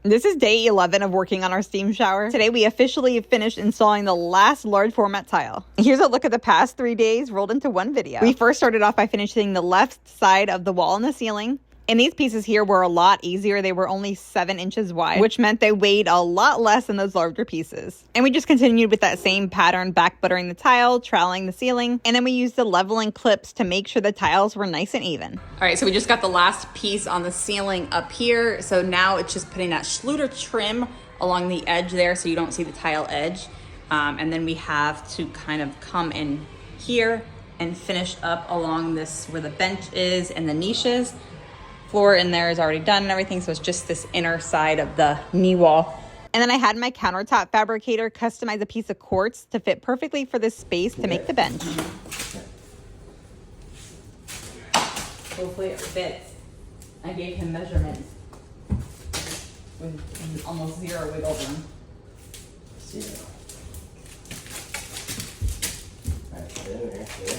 This is day 11 of working on our steam shower. Today we officially finished installing the last large format tile. Here's a look at the past 3 days rolled into one video. We first started off by finishing the left side of the wall and the ceiling. And these pieces here were a lot easier. They were only 7 inches wide, which meant they weighed a lot less than those larger pieces. And we just continued with that same pattern, back buttering the tile, troweling the ceiling, and then we used the leveling clips to make sure the tiles were nice and even. All right, so we just got the last piece on the ceiling up here. So now it's just putting that Schluter trim along the edge there so you don't see the tile edge. And then we have to kind of come in here and finish up along this where the bench is and the niches. Floor in there is already done and everything, so it's just this inner side of the knee wall. And then I had my countertop fabricator customize a piece of quartz to fit perfectly for this space to make the bench. Hopefully it fits. I gave him measurements with almost 0 wiggle room. 0.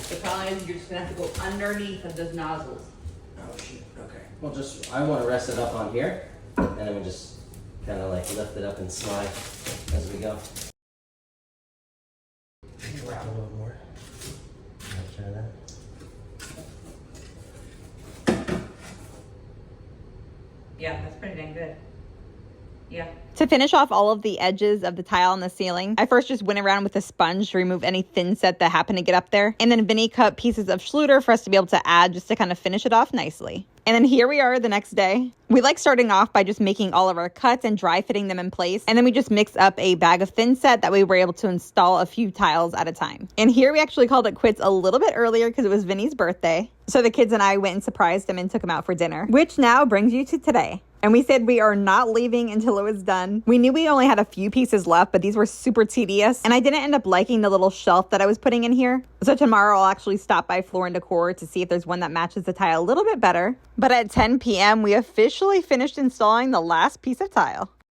The problem is you're just gonna have to go underneath of those nozzles. Oh shoot, okay. Well, I want to rest it up on here, and then we just kind of like lift it up and slide as we go. Wrap a little more. I'll try that. Yeah, that's pretty dang good. Yeah. To finish off all of the edges of the tile on the ceiling, I first just went around with a sponge to remove any thin set that happened to get up there. And then Vinny cut pieces of Schluter for us to be able to add just to kind of finish it off nicely. And then here we are the next day. We like starting off by just making all of our cuts and dry fitting them in place. And then we just mix up a bag of thin set that we were able to install a few tiles at a time. And here we actually called it quits a little bit earlier because it was Vinny's birthday. So the kids and I went and surprised him and took him out for dinner, which now brings you to today. And we said we are not leaving until it was done. We knew we only had a few pieces left, but these were super tedious. And I didn't end up liking the little shelf that I was putting in here. So tomorrow I'll actually stop by Floor & Decor to see if there's one that matches the tile a little bit better. But at 10 p.m., we officially finished installing the last piece of tile.